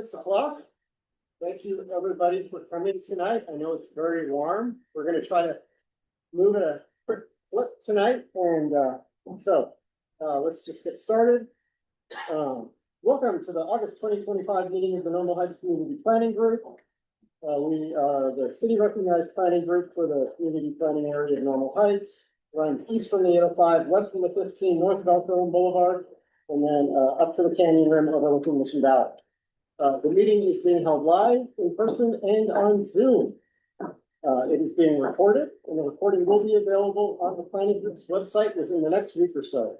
6 o'clock. Thank you, everybody, for coming tonight. I know it's very warm. We're gonna try to move at a quick flip tonight, and let's just get started. Welcome to the August 2025 meeting of the Normal Heights Community Planning Group. We are the city recognized planning group for the community planning area of Normal Heights. Runs east from the 805, west from the 15, north of Elkhorn Boulevard, and then up to the canyon rim overlooking Mission Valley. The meeting is being held live, in person, and on Zoom. It is being recorded, and the recording will be available on the planning group's website within the next week or so.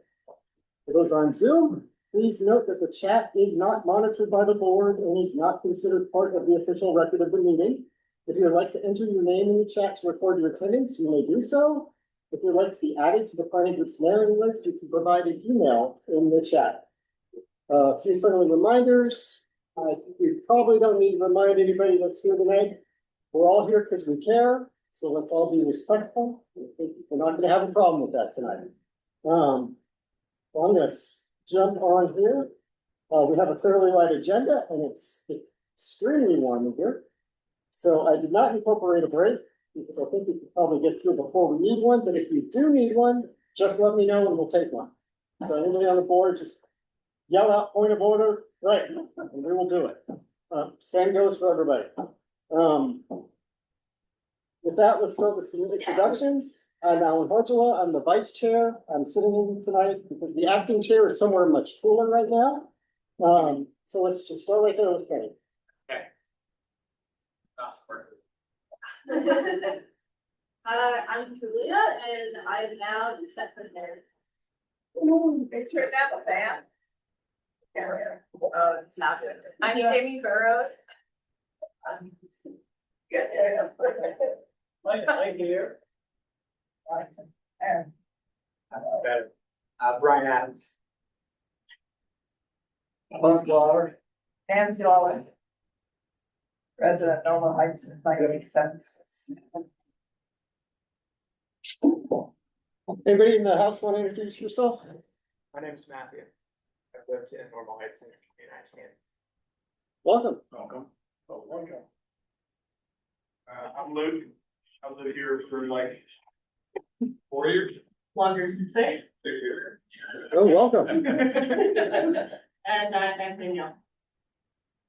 For those on Zoom, please note that the chat is not monitored by the board and is not considered part of the official record of the meeting. If you would like to enter your name in the chat to record your attendance, you may do so. If you'd like to be added to the planning group's mailing list, you can provide an email in the chat. A few friendly reminders. I think we probably don't need to remind anybody that's here tonight. We're all here because we care, so let's all be respectful. We're not going to have a problem with that tonight. So I'm going to jump on here. We have a fairly light agenda, and it's extremely warm in here. So I did not incorporate a break, because I think we could probably get through before we need one, but if you do need one, just let me know and we'll take one. So anybody on the board, just yell out point of order, right, and we will do it. Same goes for everybody. With that, let's start with some introductions. I'm Alan Hartula, I'm the vice chair. I'm sitting in tonight because the acting chair is somewhere much cooler right now. So let's just start right there with Kenny. Okay. That's perfect. I'm Julia, and I'm now the secretary. It's written out the fan. I'm Sammy Burrows. Mike here. Brian Adams. Bud Waller. Nancy Lawler. Resident Normal Heights in 1986. Anybody in the house want to introduce yourself? My name is Matthew. I've lived in Normal Heights since 2019. Welcome. Welcome. Oh, welcome. I'm Luke. I've lived here for like 4 years. Longer than say. 2 years. Oh, welcome. And I'm Danielle.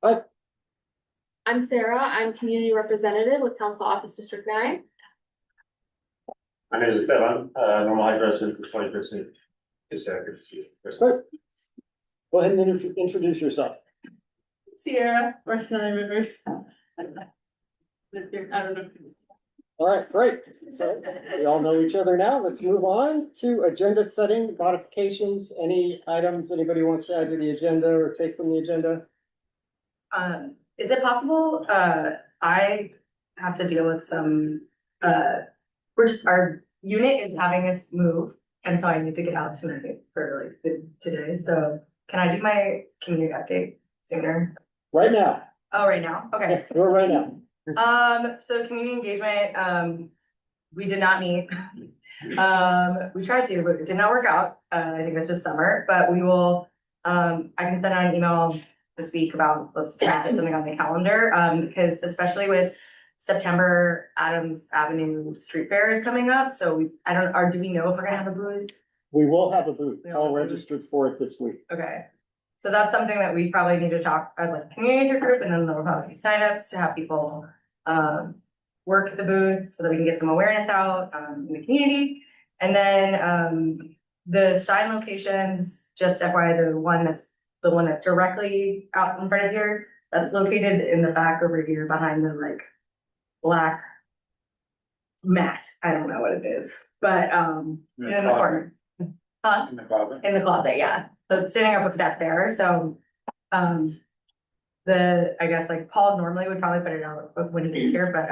Hi. I'm Sarah. I'm community representative with Council Office District 9. My name is Esteban, Normal Heights resident for 20%. Yes, sir. Good to see you. Good. Go ahead and introduce yourself. Sierra, West Nile Rivers. I don't know. All right, great. So we all know each other now. Let's move on to agenda setting modifications. Any items anybody wants to add to the agenda or take from the agenda? Is it possible, I have to deal with some, our unit is having us move, and so I need to get out tonight for like today, so can I do my community update sooner? Right now. Oh, right now, okay. Yeah, we're right now. So community engagement, we did not meet. We tried to, but it did not work out, I think it's just summer, but we will, I can send out an email this week about let's try to get something on the calendar, because especially with September, Adams Avenue Street Fair is coming up. So do we know if we're gonna have a booth? We will have a booth. We will All have a booth. registered for it this week. Okay. So that's something that we probably need to talk as like a community group, and then there'll probably be signups to have people work the booth so that we can get some awareness out in the community. And then the sign locations, just FYI, the one that's directly out in front of here, that's located in the back over here behind the like black mat. I don't know what it is, but in the corner. Huh? In the closet. In the closet, yeah. So it's standing up with that there. So I guess like Paul normally would probably put it out when he gets here, but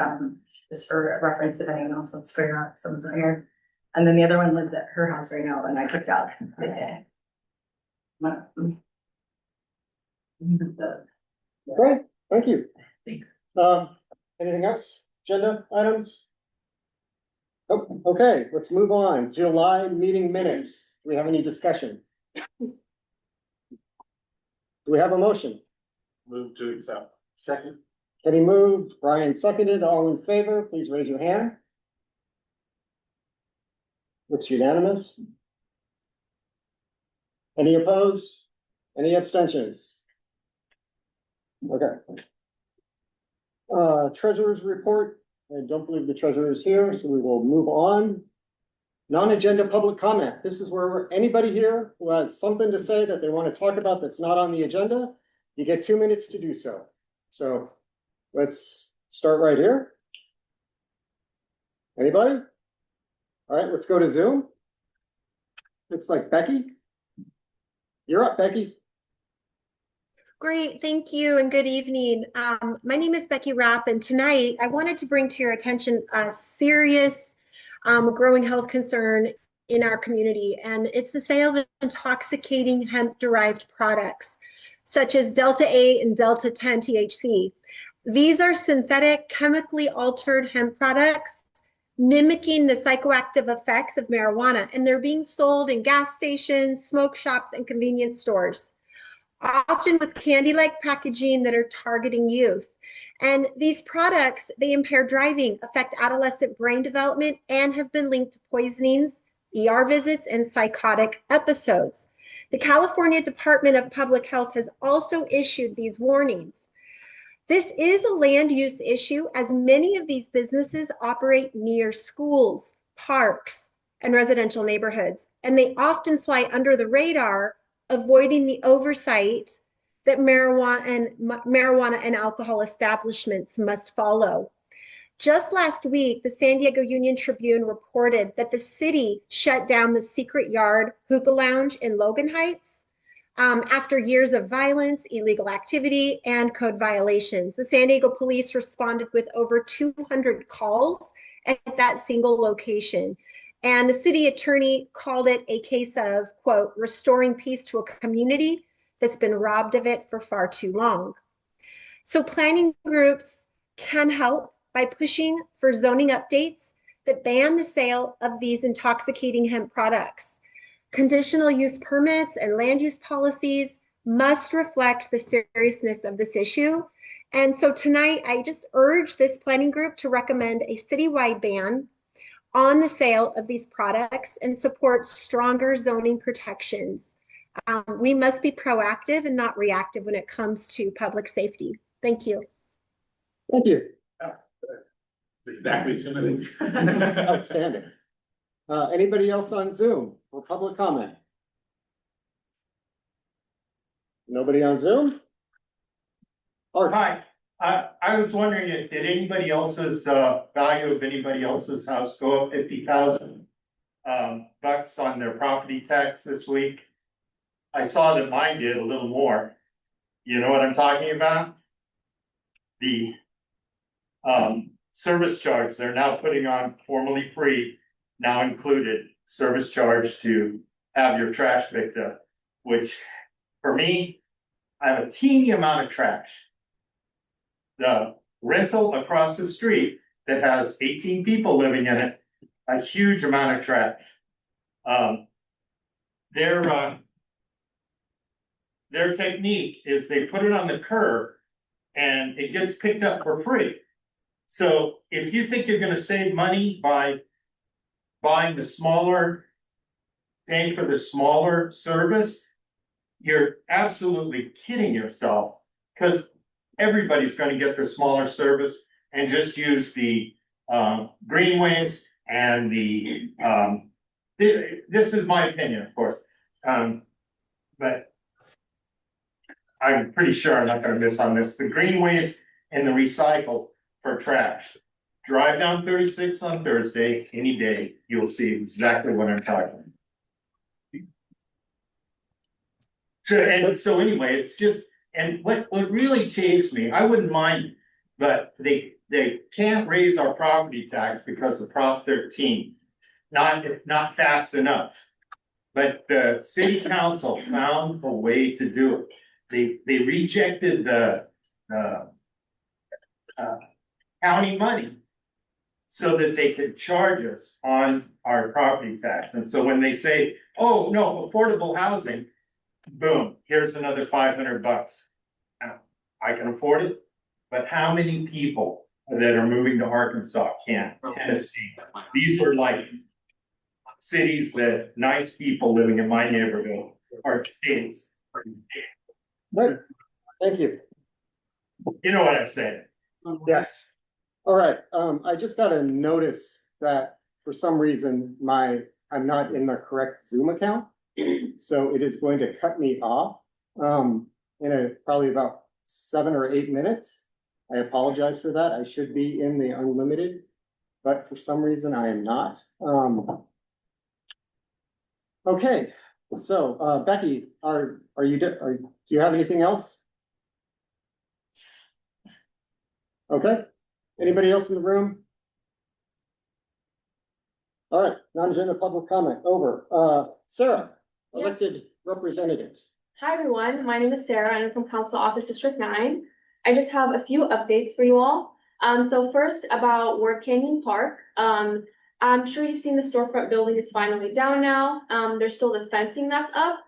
just for reference, if anyone else wants to figure out if someone's not here. And then the other one lives at her house right now, and I kicked out. Great, thank you. Thanks. Anything else? Agenda items? Oh, okay, let's move on. July meeting minutes. Do we have any discussion? Do we have a motion? Move to accept. Second. Kenny moved, Brian seconded, all in favor, please raise your hand. Looks unanimous. Any opposed? Any abstentions? Okay. Treasurer's report, I don't believe the treasurer is here, so we will move on. Non-agenda public comment. This is where anybody here who has something to say that they want to talk about that's not on the agenda, you get 2 minutes to do so. So let's start right here. Anybody? All right, let's go to Zoom. Looks like Becky. You're up, Becky. Great, thank you and good evening. My name is Becky Rapp, and tonight I wanted to bring to your attention a serious growing health concern in our community, and it's the sale of intoxicating hemp-derived products, such as Delta 8 and Delta 10 THC. These are synthetic, chemically altered hemp products mimicking the psychoactive effects of marijuana, and they're being sold in gas stations, smoke shops, and convenience stores, often with candy-like packaging that are targeting youth. And these products, they impair driving, affect adolescent brain development, and have been linked to poisonings, ER visits, and psychotic episodes. The California Department of Public Health has also issued these warnings. This is a land use issue, as many of these businesses operate near schools, parks, and residential neighborhoods, and they often fly under the radar, avoiding the oversight that marijuana and alcohol establishments must follow. Just last week, the San Diego Union Tribune reported that the city shut down the Secret Yard Hookah Lounge in Logan Heights after years of violence, illegal activity, and code violations. The San Diego police responded with over 200 calls at that single location. And the city attorney called it a case of, quote, restoring peace to a community that's been robbed of it for far too long. So planning groups can help by pushing for zoning updates that ban the sale of these intoxicating hemp products. Conditional use permits and land use policies must reflect the seriousness of this issue. And so tonight, I just urge this planning group to recommend a citywide ban on the sale of these products and support stronger zoning protections. We must be proactive and not reactive when it comes to public safety. Thank you. Thank you. Exactly 2 minutes. Outstanding. Anybody else on Zoom for public comment? Nobody on Zoom? Art. Hi, I was wondering, did anybody else's, value of anybody else's house go up 50,000 bucks on their property tax this week? I saw that mine did a little more. You know what I'm talking about? The, service charge, they're now putting on formerly free, now included service charge to have your trash picked up, which for me, I have a teeny amount of trash. The rental across the street that has 18 people living in it, a huge amount of trash. Their technique is they put it on the curb and it gets picked up for free. So if you think you're gonna save money by buying the smaller, paying for the smaller service, you're absolutely kidding yourself, because everybody's gonna get the smaller service and just use the greenways and the this is my opinion, of course. But I'm pretty sure I'm not gonna miss on this. The greenways and the recycle for trash. Drive down 36 on Thursday, any day, you'll see exactly what I'm talking about. So anyway, it's just, and what really changed me, I wouldn't mind, but they can't raise our property tax because of Prop 13. Not fast enough. But the city council found a way to do it. They rejected the county money so that they could charge us on our property tax. And so when they say, oh, no, affordable housing, boom, here's another 500 bucks. I can afford it. But how many people that are moving to Arkansas can't, Tennessee? These are like cities that nice people living in my neighborhood are states. Right, thank you. You know what I'm saying? Yes. All right, I just got a notice that for some reason I'm not in the correct Zoom account. So it is going to cut me off, in probably about 7 or 8 minutes. I apologize for that. I should be in the unlimited, but for some reason I am not. Okay, so, Becky, do you have anything else? Okay, anybody else in the room? All right, non-agenda public comment over. Sarah, Yes. elected representatives. Hi, everyone. My name is Sarah, and I'm from Council Office District 9. I just have a few updates for you all. So first about Ward Canyon Park. I'm sure you've seen the storefront building is finally down now. There's still the fencing that's up.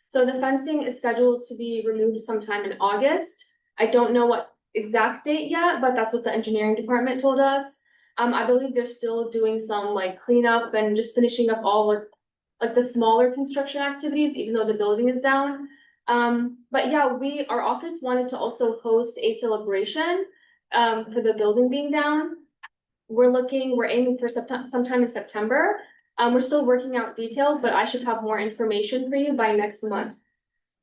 So the fencing is scheduled to be removed sometime in August. I don't know what exact date yet, but that's what the engineering department told us. I believe they're still doing some like cleanup and just finishing up all like the smaller construction activities, even though the building is down. But yeah, our office wanted to also host a celebration for the building being down. We're aiming for sometime in September. We're still working out details, but I should have more information for you by next month.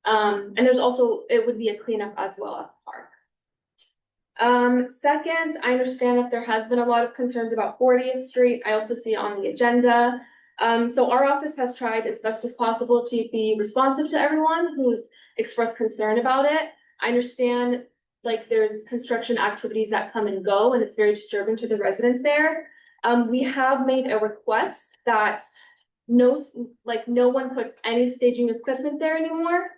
And it would be a cleanup as well at the park. Second, I understand that there has been a lot of concerns about 40th Street. I also see it on the agenda. So our office has tried as best as possible to be responsive to everyone who's expressed concern about it. I understand like there's construction activities that come and go and it's very disturbing to the residents there. We have made a request that no one puts any staging equipment there anymore.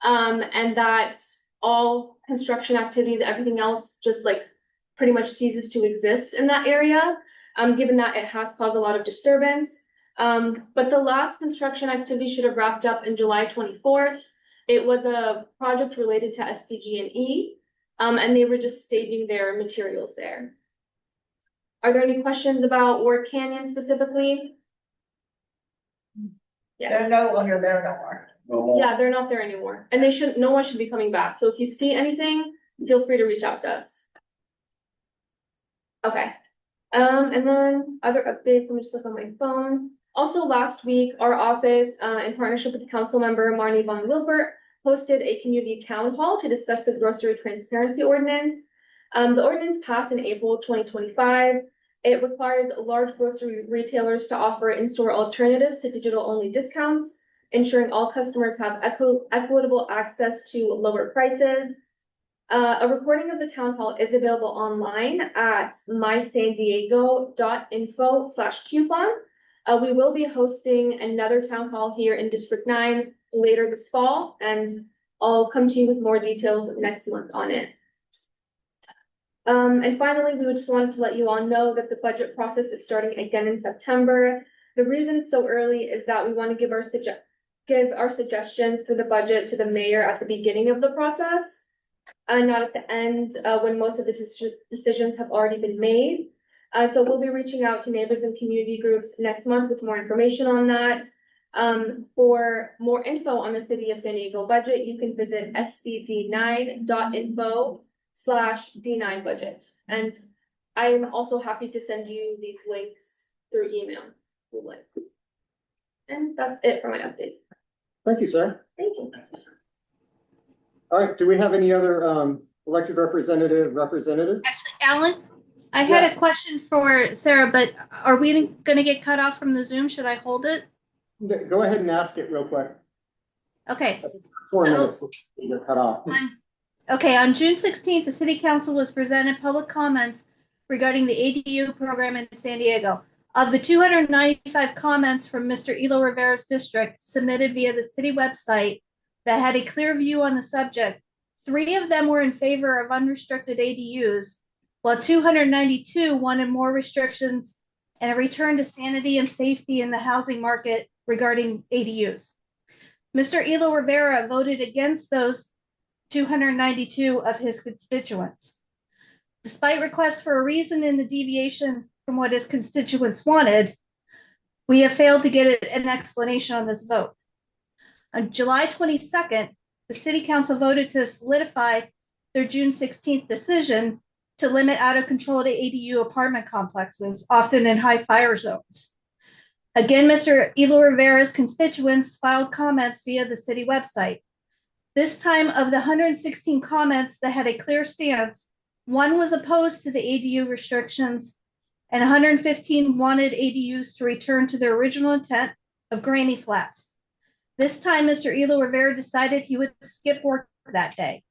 And that all construction activities, everything else just like pretty much ceases to exist in that area. Given that it has caused a lot of disturbance. But the last construction activity should have wrapped up in July 24th. It was a project related to SDG&E, and they were just staging their materials there. Are there any questions about Ward Canyon specifically? They're no longer there no more. Yeah, they're not there anymore, and no one should be coming back. So if you see anything, feel free to reach out to us. Okay. And then other updates, let me just look on my phone. Also last week, our office, in partnership with the council member Marnie Von Wilbert, hosted a community town hall to discuss the grocery transparency ordinance. The ordinance passed in April 2025. It requires large grocery retailers to offer in-store alternatives to digital-only discounts, ensuring all customers have equitable access to lower prices. A recording of the town hall is available online at mysandiego.info/coupon. We will be hosting another town hall here in District 9 later this fall, and I'll come to you with more details next month on it. And finally, we just wanted to let you all know that the budget process is starting again in September. The reason it's so early is that we want to give our suggestions for the budget to the mayor at the beginning of the process. Not at the end, when most of the decisions have already been made. So we'll be reaching out to neighbors and community groups next month with more information on that. For more info on the City of San Diego budget, you can visit sdd9.info/D9 budget. And I'm also happy to send you these links through email. And that's it for my update. Thank you, Sarah. Thank you. All right, do we have any other elected representative? Actually, Alan, I had Yes. a question for Sarah, but are we gonna get cut off from the Zoom? Should I hold it? Go ahead and ask it real quick. Okay. 4 So- minutes before you get cut off. On June 16th, the City Council was presented public comments regarding the ADU program in San Diego. Of the 295 comments from Mr. Elo Rivera's district submitted via the city website that had a clear view on the subject, 3 of them were in favor of unrestricted ADUs, while 292 wanted more restrictions and a return to sanity and safety in the housing market regarding ADUs. Mr. Elo Rivera voted against those 292 of his constituents. Despite requests for a reason and a deviation from what his constituents wanted, we have failed to get an explanation on this vote. On July 22nd, the City Council voted to solidify their June 16th decision to limit out of control to ADU apartment complexes, often in high fire zones. Again, Mr. Elo Rivera's constituents filed comments via the city website. This time, of the 116 comments that had a clear stance, 1 was opposed to the ADU restrictions, and 115 wanted ADUs to return to their original intent of granny flats. This time, Mr. Elo Rivera decided he would skip work that day.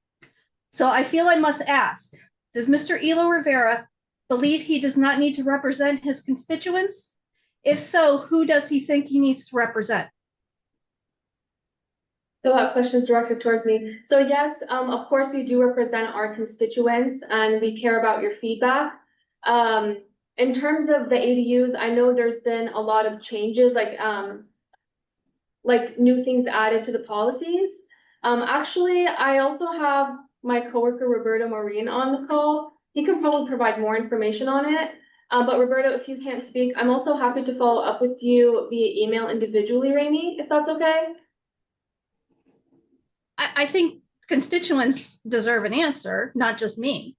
So I feel I must ask, does Mr. Elo Rivera believe he does not need to represent his constituents? If so, who does he think he needs to represent? A lot of questions directed towards me. So yes, of course, we do represent our constituents and we care about your feedback. In terms of the ADUs, I know there's been a lot of changes, like new things added to the policies. Actually, I also have my coworker Roberto Maureen on the call. He can probably provide more information on it. But Roberto, if you can't speak, I'm also happy to follow up with you via email individually, Rainey, if that's okay. I think constituents deserve an answer, not just me.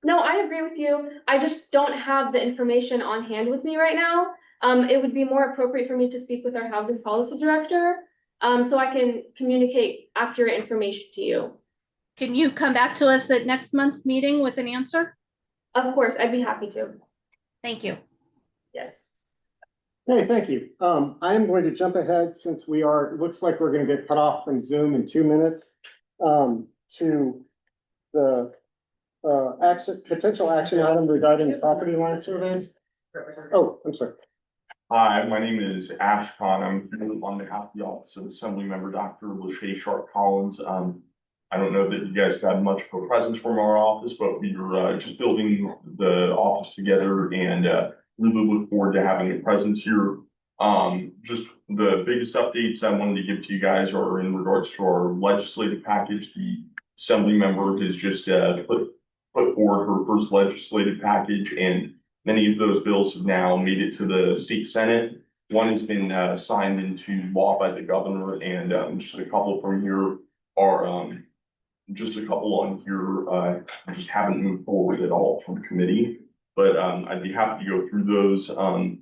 No, I agree with you. I just don't have the information on hand with me right now. It would be more appropriate for me to speak with our housing policy director, so I can communicate accurate information to you. Can you come back to us at next month's meeting with an answer? Of course, I'd be happy to. Thank you. Yes. Hey, thank you. I am going to jump ahead since it looks like we're going to get cut off from Zoom in 2 minutes, to the potential action item regarding property line surveys. Oh, I'm sorry. Hi, my name is Ash Khan. I'm here on behalf of the Office of Assemblymember Dr. Lachey Sharp Collins. I don't know that you guys got much of a presence from our office, but we were just building the office together and really look forward to having a presence here. Just the biggest updates I wanted to give to you guys are in regards to our legislative package. The Assembly member has just put forward her first legislative package, and many of those bills have now made it to the state Senate. One has been signed into law by the governor, and just a couple from here are just a couple on here just haven't moved forward at all from committee. But I'd be happy to go through those. The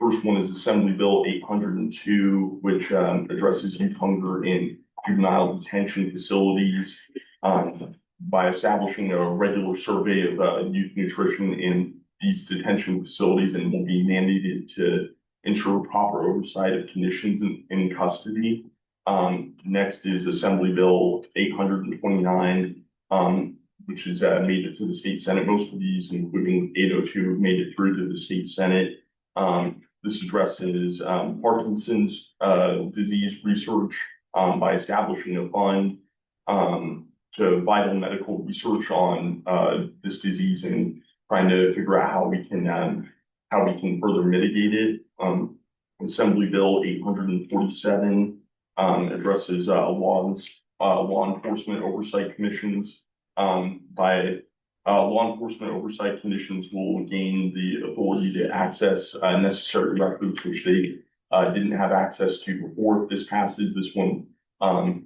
first one is Assembly Bill 802, which addresses youth hunger in juvenile detention facilities by establishing a regular survey of youth nutrition in these detention facilities, and will be mandated to ensure proper oversight of conditions in custody. Next is Assembly Bill 829, which has made it to the state Senate. Most of these, including 802, have made it through to the state Senate. This addresses Parkinson's disease research by establishing a fund to vital medical research on this disease and trying to figure out how we can further mitigate it. Assembly Bill 847 addresses law enforcement oversight commissions. By law enforcement oversight commissions will gain the authority to access necessary records which they didn't have access to before. If this passes, this one,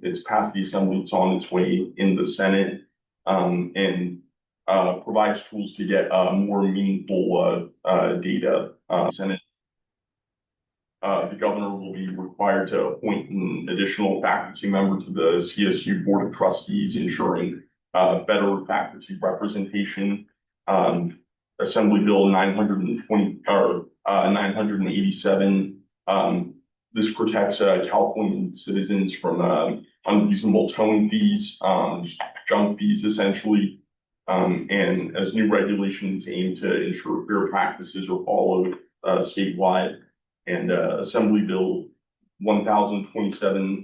it's passed the Assembly, it's on its way in the Senate, and provides tools to get more meaningful data. Senate. The governor will be required to appoint an additional faculty member to the CSU Board of Trustees, ensuring better faculty representation. Assembly Bill 987. This protects California citizens from unreasonable towing fees, junk fees essentially. And as new regulations aim to ensure fair practices are followed statewide. And Assembly Bill 1027,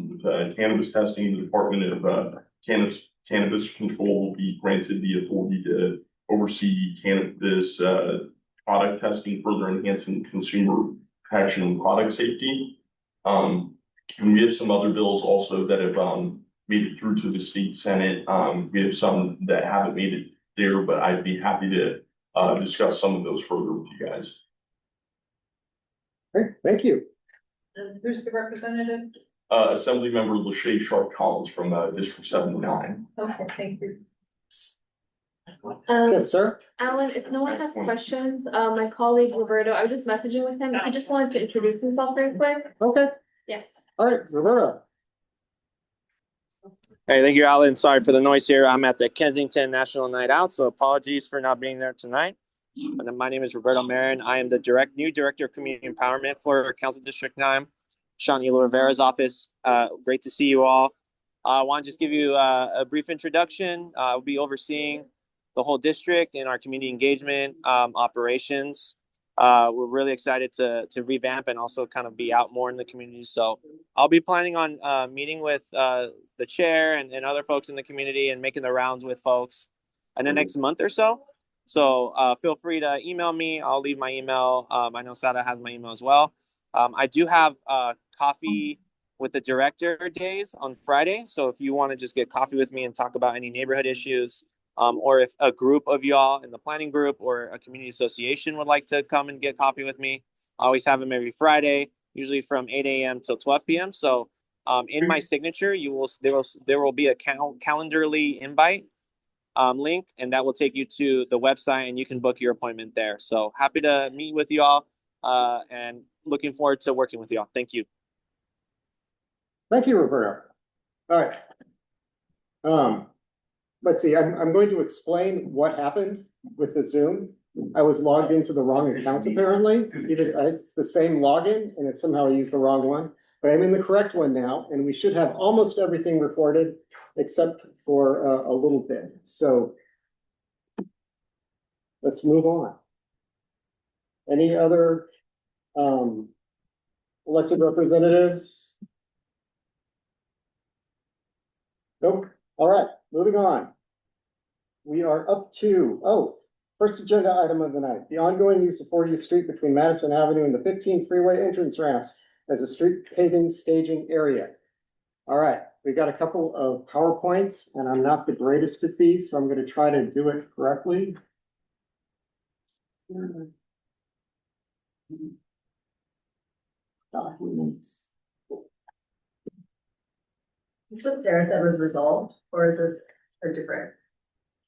with cannabis testing, the Department of Cannabis Control will be granted the authority to oversee cannabis product testing, further enhancing consumer protection and product safety. And we have some other bills also that have made it through to the state senate. We have some that haven't made it there, but I'd be happy to discuss some of those further with you guys. Great, thank you. And who's the representative? Assemblymember Lachey Sharp Collins from District 79. Okay, thank you. Yes, sir. Alan, if no one has questions, my colleague Roberto, I was just messaging with him. He just wanted to introduce himself very quick. Okay, Yes. all right, Roberto. Hey, thank you, Alan. Sorry for the noise here. I'm at the Kensington National Night Out, so apologies for not being there tonight. And my name is Roberto Marin. I am the new director of community empowerment for Council District 9, Sean Elo Rivera's office. Great to see you all. I want to just give you a brief introduction. I'll be overseeing the whole district and our community engagement operations. We're really excited to revamp and also kind of be out more in the community. So I'll be planning on meeting with the chair and other folks in the community and making the rounds with folks in the next month or so. So feel free to email me. I'll leave my email. I know Sada has my email as well. I do have coffee with the director days on Friday. So if you want to just get coffee with me and talk about any neighborhood issues, or if a group of y'all in the planning group or a community association would like to come and get coffee with me, I always have them every Friday, usually from 8 a.m. till 12 p.m. So in my signature, there will be a Calendarly invite link, and that will take you to the website and you can book your appointment there. So happy to meet with you all and looking forward to working with you all. Thank you. Thank you, Roberto. All right. Let's see, I'm going to explain what happened with the Zoom. I was logged into the wrong account apparently. It's the same login and it somehow used the wrong one, but I'm in the correct one now and we should have almost everything recorded except for a little bit. So let's move on. Any other elected representatives? Nope. All right, moving on. We are up to, first agenda item of the night, the ongoing use of 40th Street between Madison Avenue and the 15 freeway entrance ramps as a street paving staging area. All right, we've got a couple of PowerPoints and I'm not the greatest at these, so I'm going to try to do it correctly. Documents. Is this what Sarah said was resolved, or is this a different?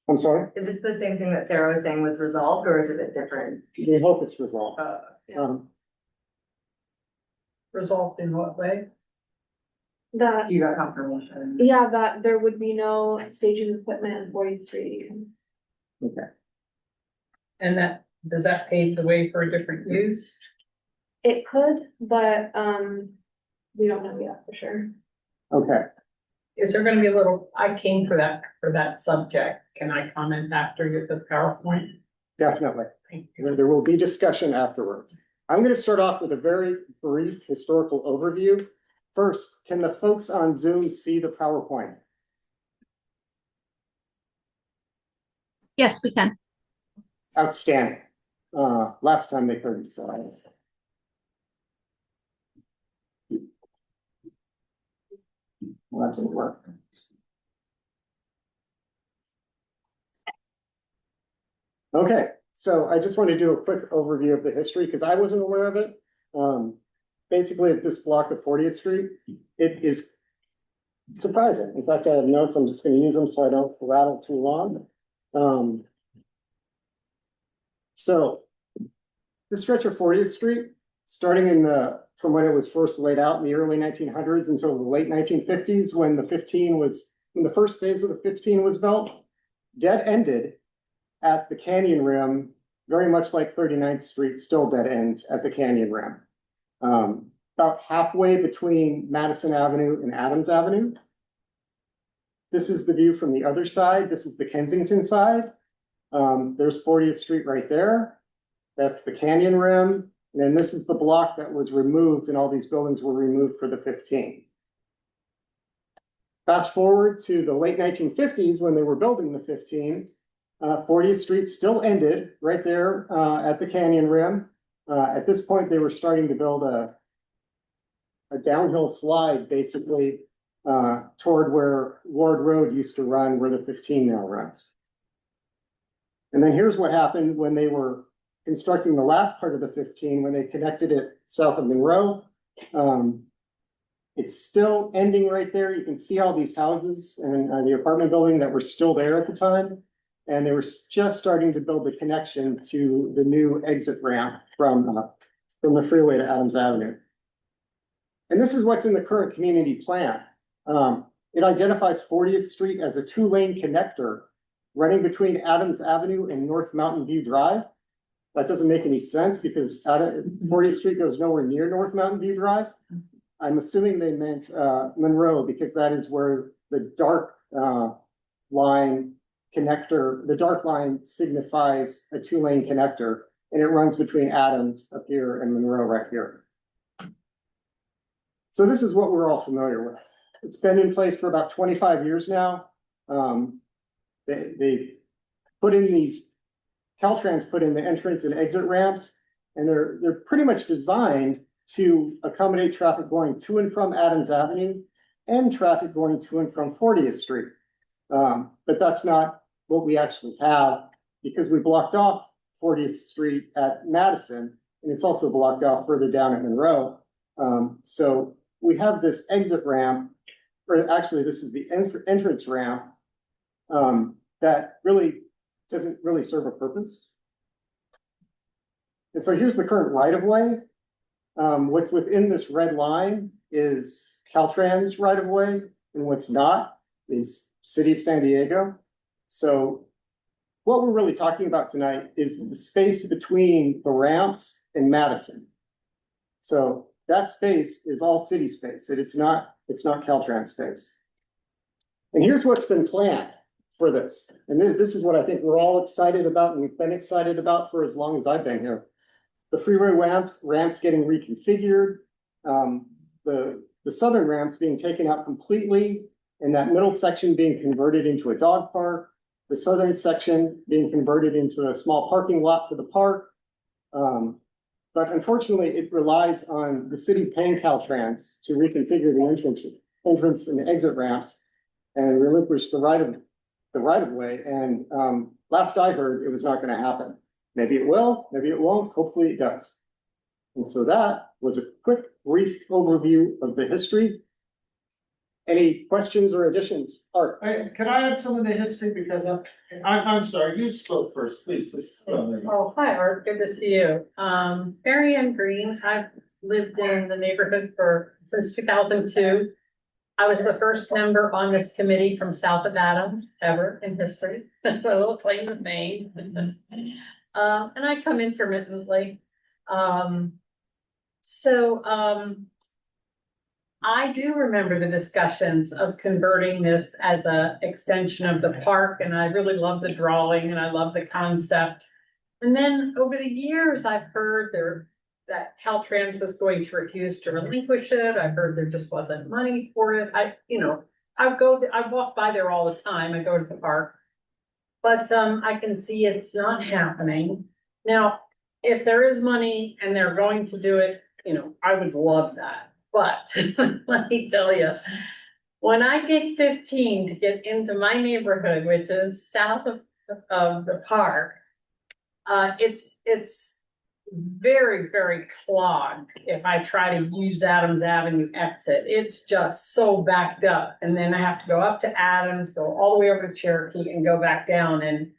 I'm sorry? Is this the same thing that Sarah was saying was resolved, or is it a bit different? We hope it's resolved. Yeah. Resolved in what way? That, You got confirmation. yeah, that there would be no staging equipment on 40th Street. Okay. And does that pave the way for a different use? It could, but we don't know yet for sure. Okay. Is there gonna be a little, I came for that subject. Can I comment after you get the PowerPoint? Definitely. Thank you. There will be discussion afterwards. I'm going to start off with a very brief historical overview. First, can the folks on Zoom see the PowerPoint? Yes, we can. Outstanding. Last time they couldn't, so I was. Well, that didn't work. Okay, so I just want to do a quick overview of the history because I wasn't aware of it. Basically, at this block of 40th Street, it is surprising. In fact, I have notes. I'm just going to use them so I don't rattle too long. So this stretch of 40th Street, starting from when it was first laid out in the early 1900s until the late 1950s, when the first phase of the 15 was built, dead ended at the canyon rim, very much like 39th Street still dead ends at the canyon rim. About halfway between Madison Avenue and Adams Avenue. This is the view from the other side. This is the Kensington side. There's 40th Street right there. That's the canyon rim. And then this is the block that was removed and all these buildings were removed for the 15. Fast forward to the late 1950s when they were building the 15, 40th Street still ended right there at the canyon rim. At this point, they were starting to build a downhill slide basically toward where Ward Road used to run, where the 15 now runs. And then here's what happened when they were constructing the last part of the 15, when they connected it south of Monroe. It's still ending right there. You can see all these houses and the apartment building that were still there at the time. And they were just starting to build the connection to the new exit ramp from the freeway to Adams Avenue. And this is what's in the current community plan. It identifies 40th Street as a 2-lane connector running between Adams Avenue and North Mountain View Drive. That doesn't make any sense because 40th Street goes nowhere near North Mountain View Drive. I'm assuming they meant Monroe because that is where the dark line connector, the dark line signifies a 2-lane connector, and it runs between Adams up here and Monroe right here. So this is what we're all familiar with. It's been in place for about 25 years now. They've put in these, Caltrans put in the entrance and exit ramps, and they're pretty much designed to accommodate traffic going to and from Adams Avenue and traffic going to and from 40th Street. But that's not what we actually have because we blocked off 40th Street at Madison, and it's also blocked off further down at Monroe. So we have this exit ramp, or actually this is the entrance ramp that really doesn't really serve a purpose. And so here's the current right-of-way. What's within this red line is Caltrans right-of-way, and what's not is City of San Diego. So what we're really talking about tonight is the space between the ramps and Madison. So that space is all city space, and it's not Caltrans space. And here's what's been planned for this. And this is what I think we're all excited about, and we've been excited about for as long as I've been here. The freeway ramps getting reconfigured, the southern ramps being taken out completely, and that middle section being converted into a dog park, the southern section being converted into a small parking lot for the park. But unfortunately, it relies on the city paying Caltrans to reconfigure the entrance and exit ramps and relinquish the right of way. And last I heard, it was not going to happen. Maybe it will, maybe it won't, hopefully it does. And so that was a quick, brief overview of the history. Any questions or additions? Art? Can I add some of the history because I'm sorry, you spoke first, please. Oh, hi, Art. Good to see you. Mary Ann Green. I've lived in the neighborhood since 2002. I was the first member on this committee from south of Adams ever in history. That's a little claim to fame. And I come intermittently. I do remember the discussions of converting this as an extension of the park, and I really love the drawing and I love the concept. And then over the years, I've heard that Caltrans was going to refuse to relinquish it. I heard there just wasn't money for it. I walk by there all the time. I go to the park, but I can see it's not happening. Now, if there is money and they're going to do it, I would love that. But let me tell you, when I get 15 to get into my neighborhood, which is south of the park, it's very, very clogged. If I try to use Adams Avenue exit, it's just so backed up. And then I have to go up to Adams, go all the way over to Cherokee and go back down. And,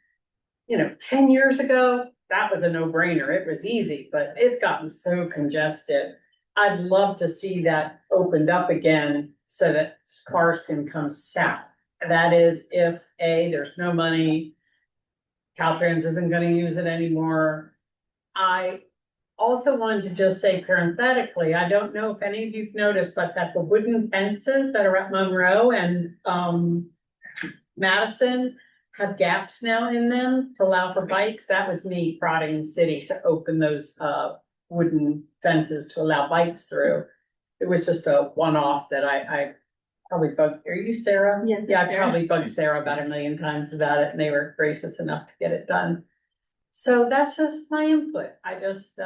10 years ago, that was a no-brainer. It was easy, but it's gotten so congested. I'd love to see that opened up again so that cars can come south. That is if there's no money, Caltrans isn't going to use it anymore. I also wanted to just say parenthetically, I don't know if any of you've noticed, but that the wooden fences that are at Monroe and Madison have gaps now in them to allow for bikes. That was me prodding the city to open those wooden fences to allow bikes through. It was just a one-off that I probably bugged. Are you Sarah? Yes. Yeah, I probably bugged Sarah about 1 million times about it, and they were gracious enough to get it done. So that's just my input. I just,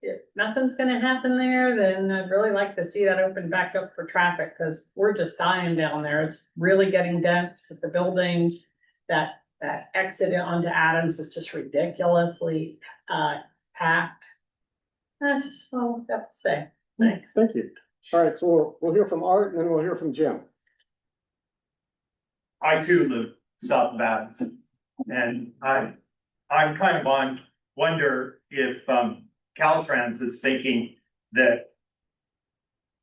if nothing's gonna happen there, then I'd really like to see that open back up for traffic, because we're just dying down there. It's really getting dense with the building. That exit onto Adams is just ridiculously, packed. That's just all I've got to say. Thanks. Thank you. All right, so we'll hear from Art and then we'll hear from Jim. I too live south of Adams. And I'm kind of wonder if Caltrans is thinking that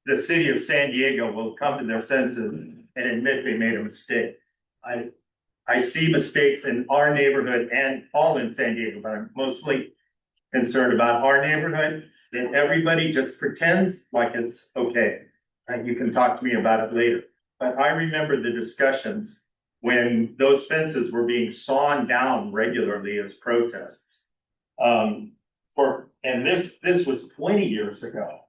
the city of San Diego will come to their senses and admit they made a mistake. I see mistakes in our neighborhood and all in San Diego, but I'm mostly concerned about our neighborhood, that everybody just pretends like it's okay. And you can talk to me about it later. But I remember the discussions when those fences were being sawn down regularly as protests. And this was 20 years ago.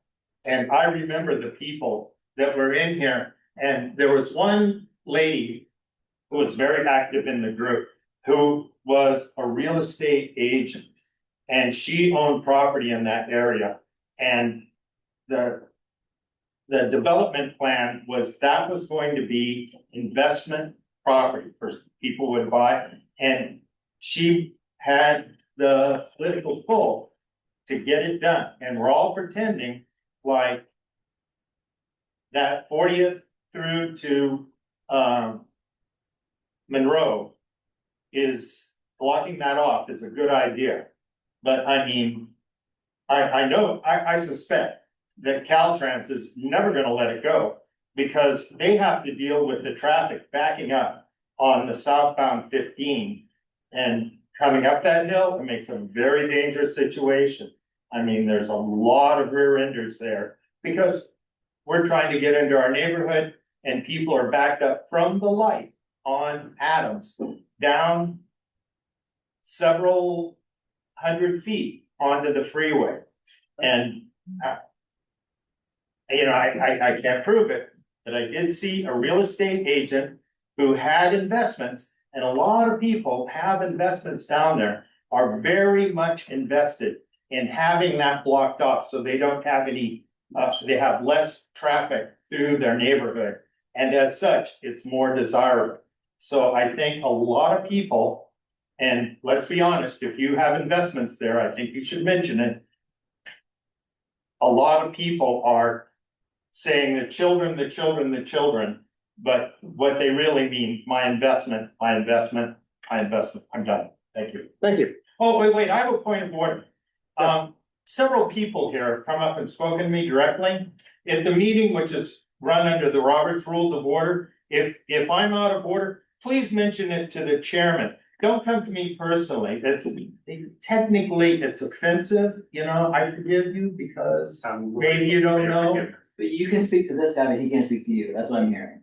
And I remember the people that were in here, and there was one lady who was very active in the group, who was a real estate agent. And she owned property in that area. And the development plan was that was going to be investment property for people would buy. And she had the political pull to get it done. And we're all pretending like that 40th through to Monroe is blocking that off is a good idea. But I mean, I suspect that Caltrans is never going to let it go, because they have to deal with the traffic backing up on the southbound 15 and coming up that hill. It makes a very dangerous situation. I mean, there's a lot of rear enders there because we're trying to get into our neighborhood and people are backed up from the light on Adams down several hundred feet onto the freeway. And I can't prove it, but I did see a real estate agent who had investments, and a lot of people have investments down there, are very much invested in having that blocked off so they don't have any, they have less traffic through their neighborhood. And as such, it's more desirable. So I think a lot of people, and let's be honest, if you have investments there, I think you should mention it. A lot of people are saying the children, but what they really mean, my investment. I'm done. Thank you. Thank you. Oh, wait, I have a point of order. Several people here have come up and spoken to me directly. If the meeting, which is run under the Roberts Rules of Order, if I'm out of order, please mention it to the chairman. Don't come to me personally. Technically, it's offensive, I forgive you because maybe you don't know. But you can speak to this guy, but he can't speak to you. That's what I'm hearing.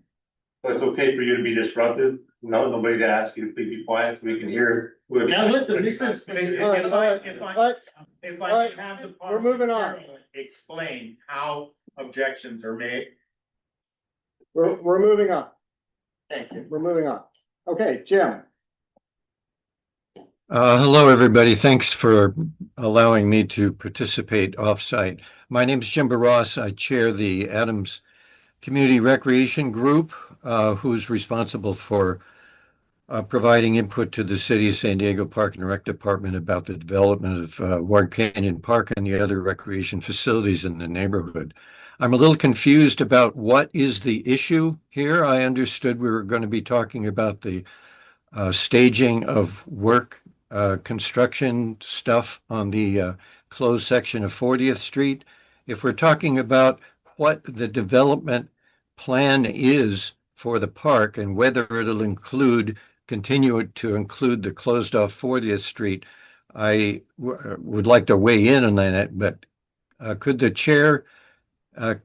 So it's okay for you to be disruptive? No, nobody to ask you to please be quiet so we can hear. Now, listen, this is, All right. if I can have the. We're moving on. Explain how objections are made. We're moving on. Thank you. We're moving on. Okay, Jim. Hello, everybody. Thanks for allowing me to participate offsite. My name is Jim Barros. I chair the Adams Community Recreation Group, who's responsible for providing input to the City of San Diego Park and Rec Department about the development of Ward Canyon Park and the other recreation facilities in the neighborhood. I'm a little confused about what is the issue here. I understood we were going to be talking about the staging of work construction stuff on the closed section of 40th Street. If we're talking about what the development plan is for the park and whether it'll continue to include the closed off 40th Street, I would like to weigh in on that, but could the chair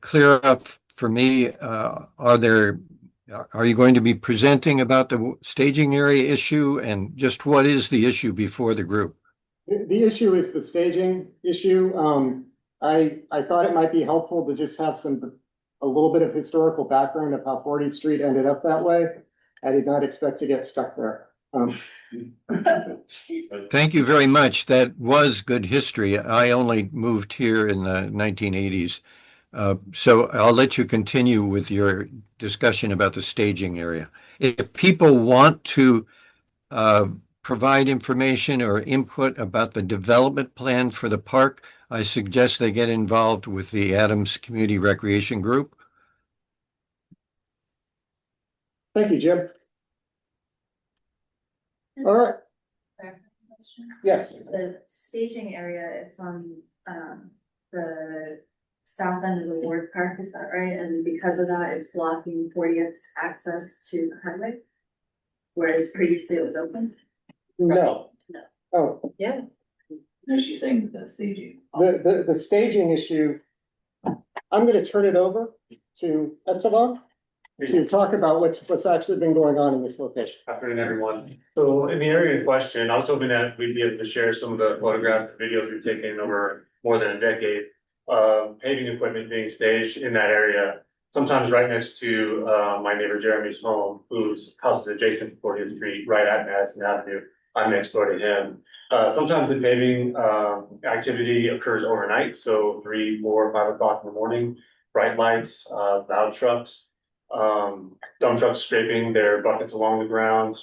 clear up for me, are you going to be presenting about the staging area issue, and just what is the issue before the group? The issue is the staging issue. I thought it might be helpful to just have a little bit of historical background of how 40th Street ended up that way. I did not expect to get stuck there. Thank you very much. That was good history. I only moved here in the 1980s. So I'll let you continue with your discussion about the staging area. If people want to provide information or input about the development plan for the park, I suggest they get involved with the Adams Community Recreation Group. Thank you, Jim. All right, yes. The staging area, it's on the south end of the Ward Park, is that right? And because of that, it's blocking 40th's access to the highway, whereas previously it was open. No. No. Oh, Yeah. No, she's saying the staging. the staging issue, I'm gonna turn it over to Esteban to talk about what's actually been going on in this location. Afternoon, everyone. So in the area in question, I was hoping that we'd be able to share some of the photographs and videos we've taken over more than a decade. Paving equipment being staged in that area, sometimes right next to my neighbor Jeremy's home, whose house is adjacent to 40th Street, right at Madison Avenue. I'm next door to him. Sometimes the paving activity occurs overnight, so 3, 4, 5 o'clock in the morning. Bright lights, loud trucks. Dump trucks scraping their buckets along the ground,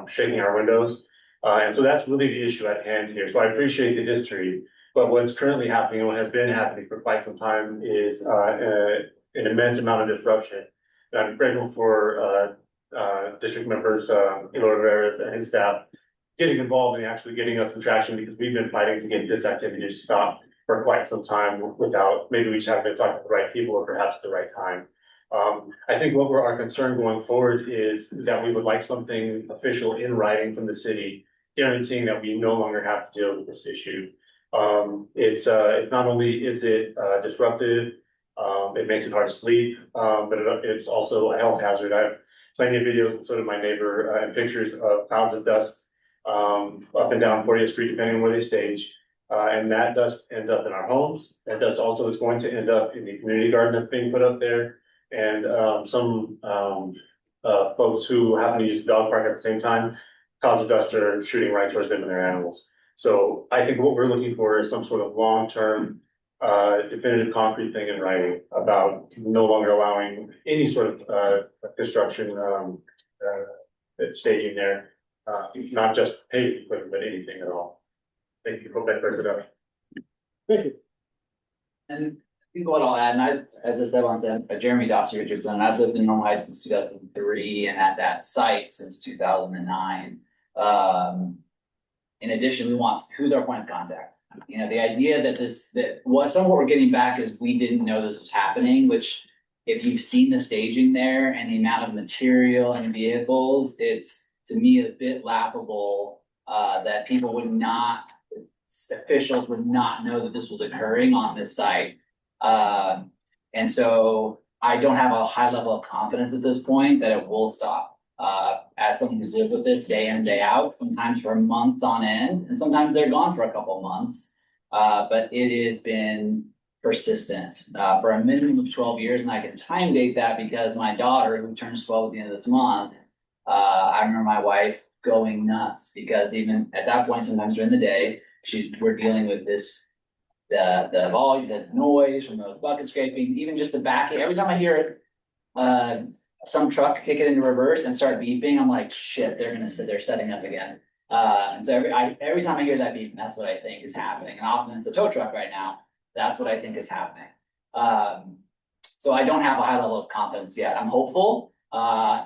shaking our windows. And so that's really the issue at hand here. So I appreciate the history, but what's currently happening and what has been happening for quite some time is an immense amount of disruption. And I'm grateful for district members, Eloy Rivera and his staff getting involved and actually getting us some traction, because we've been fighting to get this activity to stop for quite some time without, maybe we just haven't been talking to the right people or perhaps at the right time. I think what our concern going forward is that we would like something official in writing from the city, guaranteeing that we no longer have to deal with this issue. It's not only is it disruptive, it makes it hard to sleep, but it's also a health hazard. I have plenty of videos, and so did my neighbor, and pictures of clouds of dust up and down 40th Street, depending on where they stage. And that dust ends up in our homes. That dust also is going to end up in the community garden that's being put up there. And some folks who happen to use the dog park at the same time, clouds of dust are shooting right towards them and their animals. So I think what we're looking for is some sort of long-term, definitive concrete thing in writing about no longer allowing any sort of construction staging there, not just paving equipment, but anything at all. Thank you. Hope that clears it up. Thank you. And I think what I'll add, and as Esteban said, Jeremy Dawson Richardson, I've lived in Normal Heights since 2003 and at that site since 2009. In addition, who's our point of contact? The idea that some of what we're getting back is we didn't know this was happening, which if you've seen the staging there and the amount of material and vehicles, it's to me a bit laughable that officials would not know that this was occurring on this site. And so I don't have a high level of confidence at this point that it will stop. As someone who's lived with this day in, day out, sometimes for months on end, and sometimes they're gone for a couple of months. But it has been persistent for a minimum of 12 years. And I can time date that because my daughter, who turns 12 at the end of this month, I remember my wife going nuts because even at that point, sometimes during the day, we're dealing with this, the volume, the noise from the bucket scraping, even just the backing. Every time I hear some truck kick it into reverse and start beeping, I'm like, shit, they're setting up again. And so every time I hear that beeping, that's what I think is happening. And often it's a tow truck right now. That's what I think is happening. So I don't have a high level of confidence yet. I'm hopeful.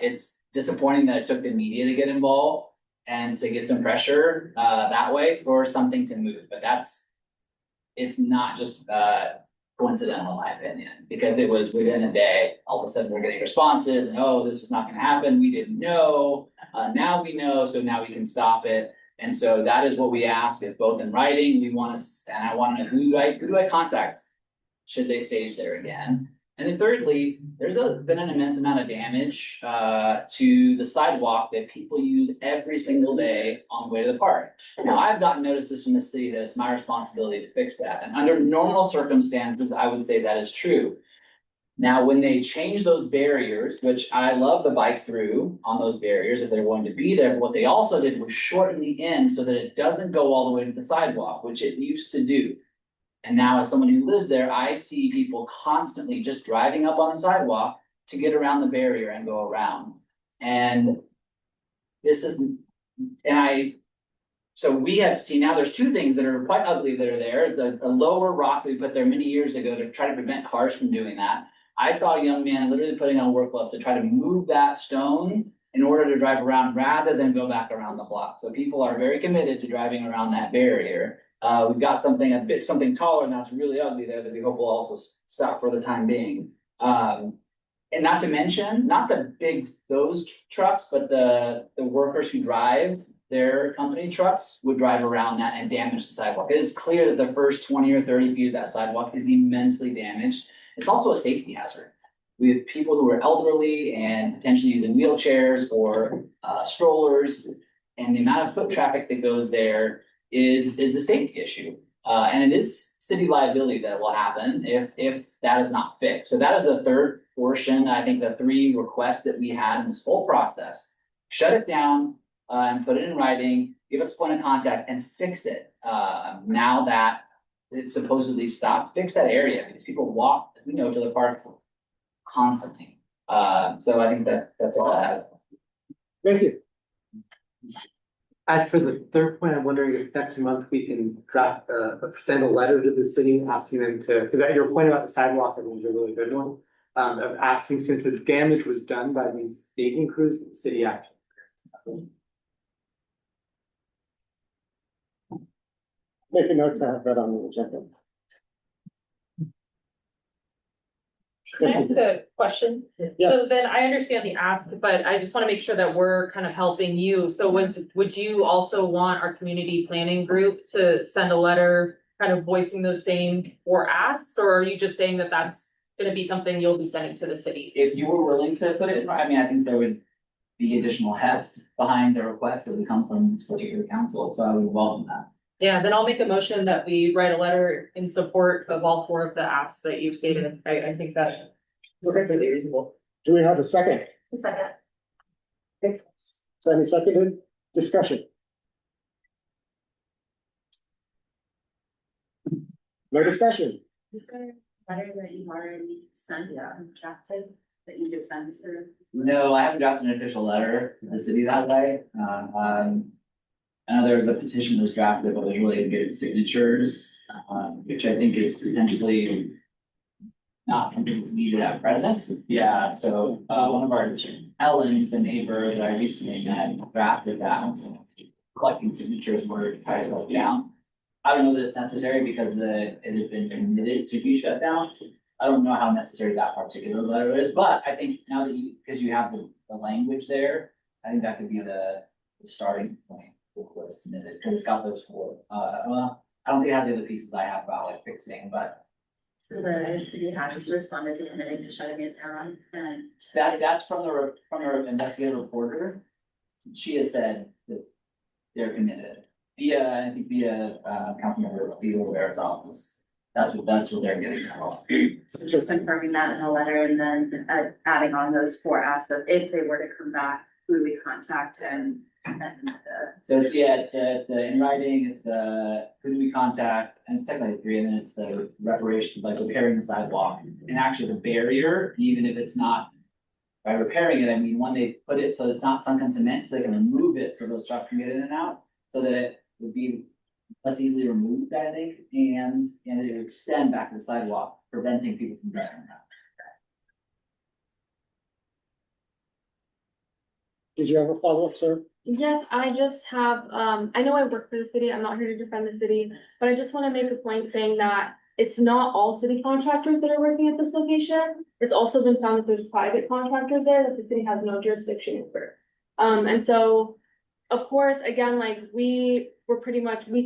It's disappointing that it took the media to get involved and to get some pressure that way for something to move. But it's not just coincidental in my opinion, because it was within a day, all of a sudden we're getting responses and, oh, this is not going to happen. We didn't know. Now we know, so now we can stop it. And so that is what we ask, is both in writing. And I want to know who do I contact? Should they stage there again? And then thirdly, there's been an immense amount of damage to the sidewalk that people use every single day on the way to the park. Now, I've gotten notices from the city that it's my responsibility to fix that. And under normal circumstances, I would say that is true. Now, when they change those barriers, which I love the bike through on those barriers if they're going to be there, but what they also did was shorten the end so that it doesn't go all the way to the sidewalk, which it used to do. And now as someone who lives there, I see people constantly just driving up on the sidewalk to get around the barrier and go around. And this is, so we have seen now there's two things that are quite ugly that are there. It's a lower rock that we put there many years ago to try to prevent cars from doing that. I saw a young man literally putting on work gloves to try to move that stone in order to drive around rather than go back around the block. So people are very committed to driving around that barrier. We've got something taller now. It's really ugly there that we hope will also stop for the time being. And not to mention, not those trucks, but the workers who drive their company trucks would drive around that and damage the sidewalk. It is clear that the first 20 or 30 feet of that sidewalk is immensely damaged. It's also a safety hazard. We have people who are elderly and potentially using wheelchairs or strollers, and the amount of foot traffic that goes there is a safety issue. And it is city liability that will happen if that is not fixed. So that is the third portion, I think the three requests that we had in this whole process. Shut it down and put it in writing, give us a point of contact and fix it. Now that it's supposedly stopped, fix that area because people walk, as we know, to the park constantly. So I think that's all I have. Thank you. As for the third point, I'm wondering if next month we can draft, send a letter to the city asking them to, because your point about the sidewalk, I think is a really good one. Of asking, since the damage was done by these staging crews, the city actually. Make a note to have that on the agenda. Can I ask a question? Yes. So then I understand the ask, but I just want to make sure that we're kind of helping you. So would you also want our community planning group to send a letter kind of voicing those same four asks? Or are you just saying that that's going to be something you'll be sending to the city? If you were willing to put it, I mean, I think there would be additional heft behind the request that would come from this particular council, so I would welcome that. Yeah, then I'll make a motion that we write a letter in support of all four of the asks that you've stated. I think that is completely reasonable. Do we have a second? Second. Okay. Sammy seconded. Discussion. No discussion. Is there a letter that you've already sent and drafted that you could send to? No, I haven't drafted an official letter to the city that way. I know there was a petition that was drafted, but was really to get signatures, which I think is potentially not something that's needed at present. Yeah, so one of our Ellen's, a neighbor that I recently met, drafted that, collecting signatures in order to try to go down. I don't know that it's necessary because it has been permitted to be shut down. I don't know how necessary that particular letter is, but I think now that because you have the language there, I think that could be the starting point. Was submitted because it's got those four. Well, I don't think it has the other pieces I have about like fixing, but. So the city has responded to committing to shutting it down and. That's from the investigative reporter. She has said that they're committed via Councilmember Leo Rivera's office. That's what they're getting as well. So just confirming that in a letter and then adding on those four asks of if they were to come back, who we contact and. So it's the in writing, it's the who do we contact, and it's technically three, and then it's the reparation, like repairing the sidewalk. And actually the barrier, even if it's not by repairing it, I mean, when they put it so it's not sunken cement, so they can remove it so those trucks can get in and out, so that it would be less easily removed, I think, and it would extend back to the sidewalk, preventing people from driving around. Did you have a follow-up, sir? Yes, I just have, I know I work for the city, I'm not here to defend the city, but I just wanna make a point saying that it's not all city contractors that are working at this location. It's also been found that there's private contractors there that the city has no jurisdiction over. And so, of course, again, like we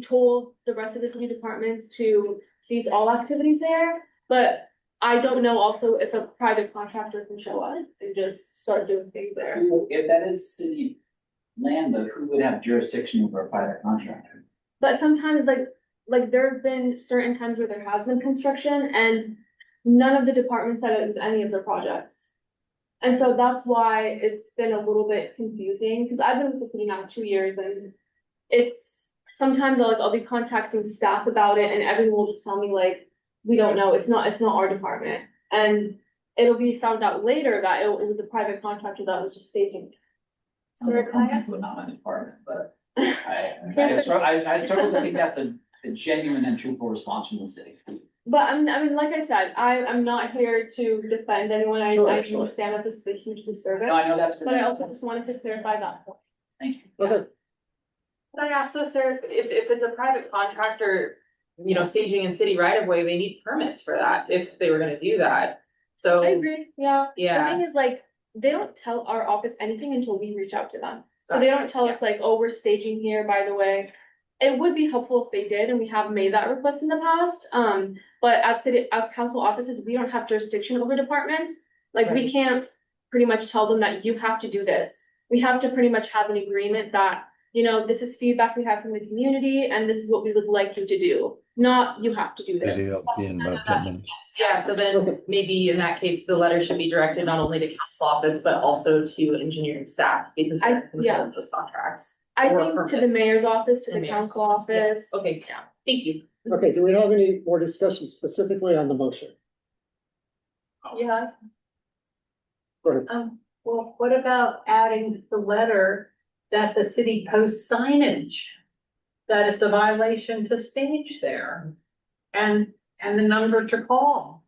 told the rest of the city departments to cease all activities there, but I don't know also if a private contractor can show up and just start doing things there. If that is city land, though, who would have jurisdiction over a private contractor? But sometimes like there have been certain times where there has been construction and none of the departments said it was any of their projects. And so that's why it's been a little bit confusing, because I've been with the city now 2 years, and it's, sometimes I'll be contacting staff about it, and everyone will just tell me like, we don't know, it's not our department. And it'll be found out later that it was a private contractor that was just staging. So not my department, but I struggle to think that's a genuine and truthful response from the city. But I mean, like I said, I'm not here to defend anyone. I Sure. understand that this is a huge disservice. No, I know that's. But I also just wanted to clarify that point. Thank you. Okay. Can I ask though, sir, if it's a private contractor, you know, staging in city right of way, they need permits for that if they were gonna do that. So. I agree, yeah. Yeah. The thing is, like, they don't tell our office anything until we reach out to them. So they don't tell us like, oh, we're staging here, by the way. It would be helpful if they did, and we have made that request in the past. But as council offices, we don't have jurisdiction over departments. Like, we can't pretty much tell them that you have to do this. We have to pretty much have an agreement that, you know, this is feedback we have from the community, and this is what we would like you to do. Not, you have to do this. Busy up in about 10 minutes. Yeah, so then maybe in that case, the letter should be directed not only to council office, but also to engineering staff, because they're controlling those contracts. I or think to the permits. mayor's office, to the And mayor's council office. Yeah. Okay, yeah, thank you. Okay, do we have any more discussion specifically on the motion? Yeah, Go ahead. well, what about adding to the letter that the city posts signage? That it's a violation to stage there, and the number to call.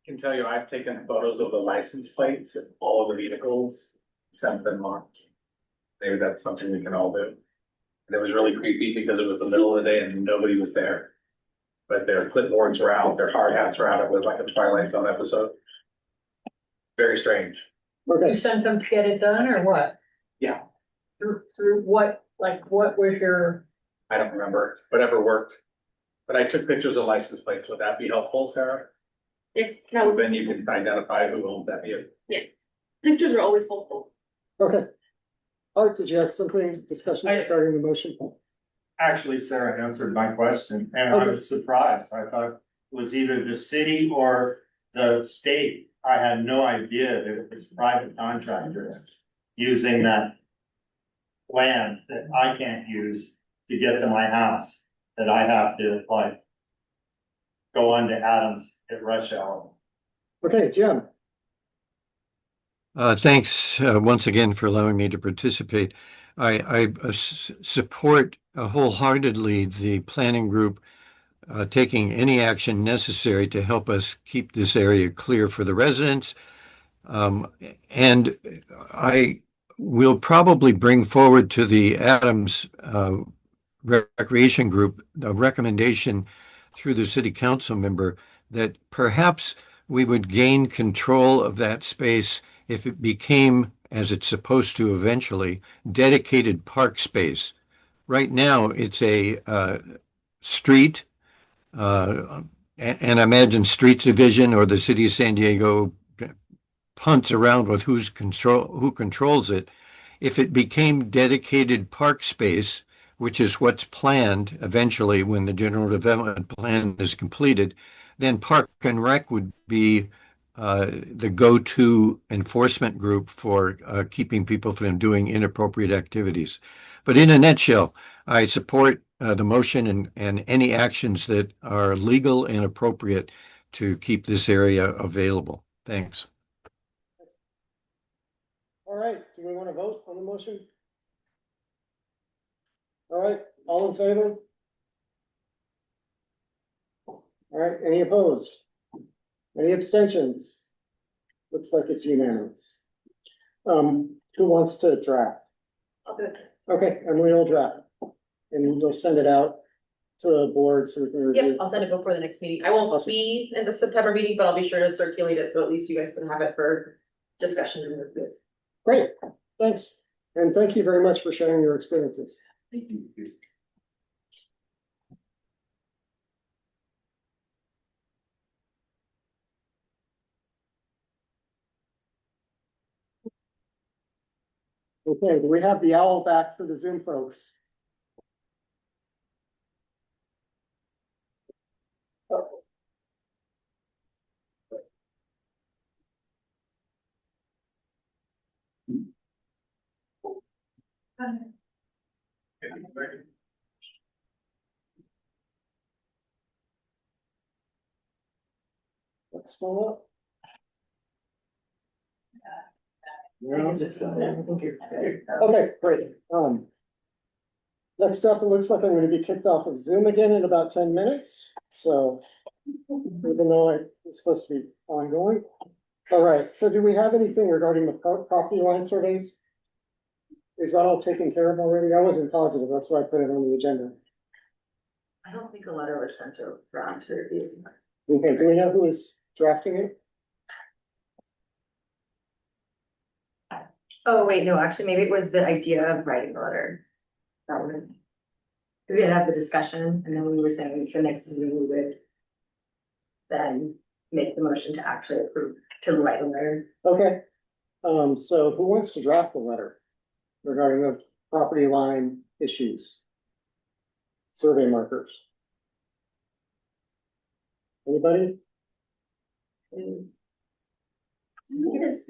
I can tell you, I've taken photos of the license plates of all of the vehicles, sent them marked. Maybe that's something we can all do. And it was really creepy because it was the middle of the day and nobody was there. But their clipboards were out, their hard hats were out, it was like a Twilight Zone episode. Very strange. You sent them to get it done, or what? Yeah, Through what, like, what was your? I don't remember, whatever worked. But I took pictures of license plates, would that be helpful, Sarah? Yes, that was, Then you can identify who owns that vehicle. yes. Pictures are always helpful. Okay. Art, did you have something, discussion regarding the motion? Actually, Sarah answered my question, and I was surprised. I thought it was either the city or the state. I had no idea that it was private contractors using that land that I can't use to get to my house, that I have to like go on to Adams at rush hour. Okay, Jim. Thanks once again for allowing me to participate. I support wholeheartedly the planning group taking any action necessary to help us keep this area clear for the residents. And I will probably bring forward to the Adams Recreation Group a recommendation through the city council member that perhaps we would gain control of that space if it became, as it's supposed to eventually, dedicated park space. Right now, it's a street, and I imagine Streets Division or the city of San Diego punts around with who controls it. If it became dedicated park space, which is what's planned eventually when the general development plan is completed, then Park and Rec would be the go-to enforcement group for keeping people from doing inappropriate activities. But in a nutshell, I support the motion and any actions that are legal and appropriate to keep this area available. Thanks. All right, do we want to vote on the motion? All right, all in favor? All right, any opposed? Any abstentions? Looks like it's unanimous. Who wants to draft? Okay, Emily will draft. And we'll send it out to the board so we can review. Yep, I'll send it before the next meeting. I won't be in the September meeting, but I'll be sure to circulate it, so at least you guys can have it for discussion and review. Great, thanks. And thank you very much for sharing your experiences. Thank you. Okay, do we have the owl back for the Zoom folks? Let's follow up. No, okay, great. Next up, it looks like I'm gonna be kicked off of Zoom again in about 10 minutes, so even though it's supposed to be ongoing. All right, so do we have anything regarding the property line surveys? Is that all taken care of already? I wasn't positive, that's why I put it on the agenda. I don't think a letter was sent around to review. Okay, do we know who is drafting it? Oh, wait, no, actually, maybe it was the idea of writing the letter. That would. Because we had to have the discussion, and then we were saying the next meeting we would then make the motion to actually approve, to write a letter. Okay, so who wants to draft the letter regarding the property line issues? Survey markers. Anybody?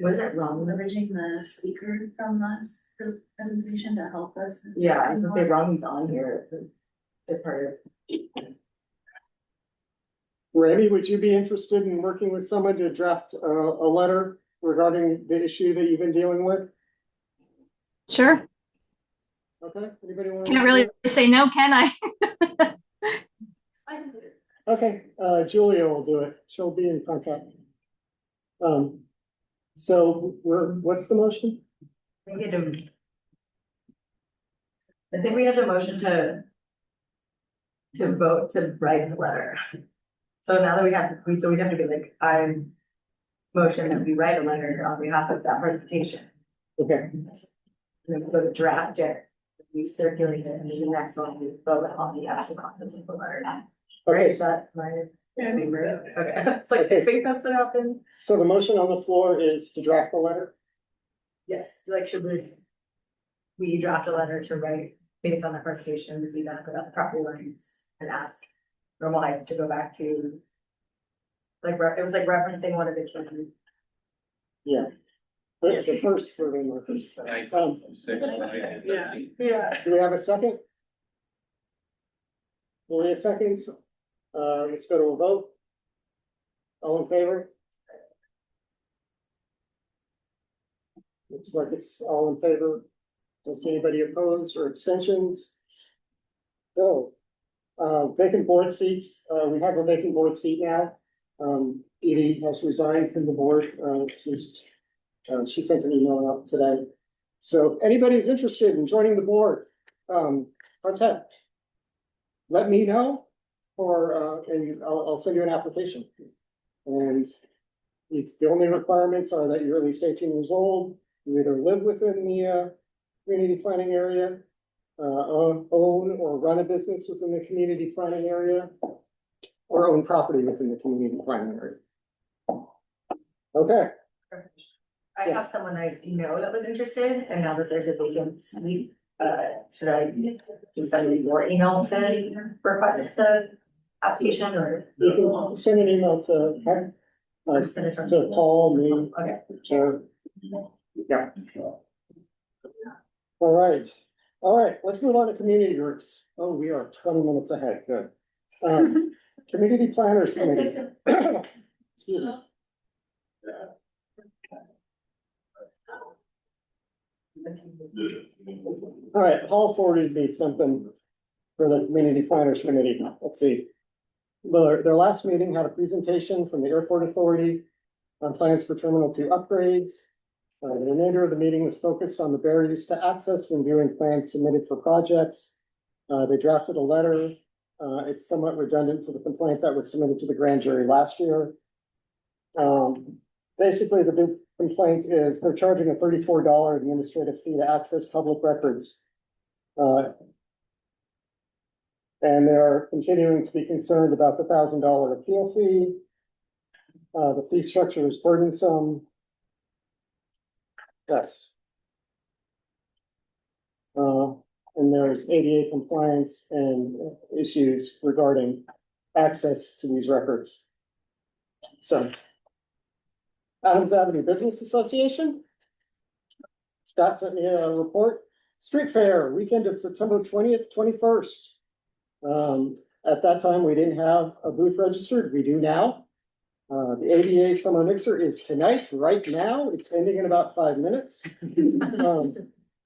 Was it wrong leveraging the speaker from last presentation to help us? Yeah, I was gonna say Ronnie's on here. They're part of. Randy, would you be interested in working with someone to draft a letter regarding the issue that you've been dealing with? Sure. Okay, anybody want to? Can't really say no, can I? Okay, Julia will do it. She'll be in contact. So what's the motion? I think we had a motion to vote to write the letter. So now that we have to be like, I motion that we write a letter on behalf of that presentation. Okay. And then we go to draft it, we circulate it, and then the next one we vote on the actual contents of the letter. Okay, Is that my? Okay, it's like, I think that's what happened. so the motion on the floor is to draft the letter? Yes, like, should we draft a letter to write based on the presentation, the feedback about the property lines and ask normal heights to go back to like, it was like referencing one of the key. Yeah. The first survey markers. Yeah. Do we have a second? Julia seconds. Let's go to a vote. All in favor? Looks like it's all in favor. Don't see anybody opposed or abstentions. So, vacant board seats, we have a vacant board seat now. Edie has resigned from the board, she sent an email out today. So anybody who's interested in joining the board, contact. Let me know, or, and I'll send you an application. And the only requirements are that you're at least 18 years old, you either live within the, community planning area, own or run a business within the community planning area, or own property within the community planning area. Okay. I have someone I know that was interested, and now that there's a vacant seat, should I just send more email to request the application, or? You can send an email to, to Paul, me, Okay. Chair. Yeah. All right, let's move on to community groups. Oh, we are 20 minutes ahead, good. Community Planners Committee. Excuse me. All right, Paul forwarded me something for the Community Planners Committee. Let's see. Their last meeting had a presentation from the Airport Authority on plans for Terminal 2 upgrades. The remainder of the meeting was focused on the barriers to access when viewing plans submitted for projects. They drafted a letter. It's somewhat redundant to the complaint that was submitted to the grand jury last year. Basically, the big complaint is they're charging a $34 administrative fee to access public records. And they're continuing to be concerned about the $1,000 appeal fee. The fee structure is burdensome. Yes. And there's ADA compliance and issues regarding access to these records. So, Adams Avenue Business Association. Scott sent me a report. Street Fair, weekend of September 20th, 21st. At that time, we didn't have a booth registered. We do now. The ABA Summer Mixer is tonight, right now. It's ending in about 5 minutes.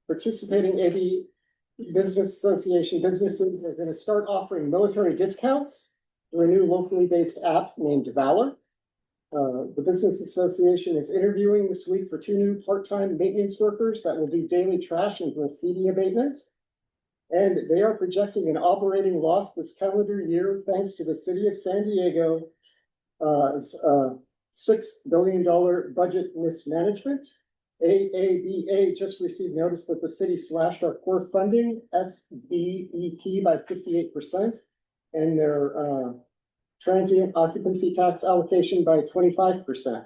Participating AV Business Association businesses are going to start offering military discounts through a new locally based app named Valor. The Business Association is interviewing this week for 2 new part-time maintenance workers that will do daily trash and graffiti abatement. And they are projecting an operating loss this calendar year thanks to the city of San Diego $6 billion budget mismanagement. AABA just received notice that the city slashed our core funding, SBEP, by 58%, and their transient occupancy tax allocation by 25%,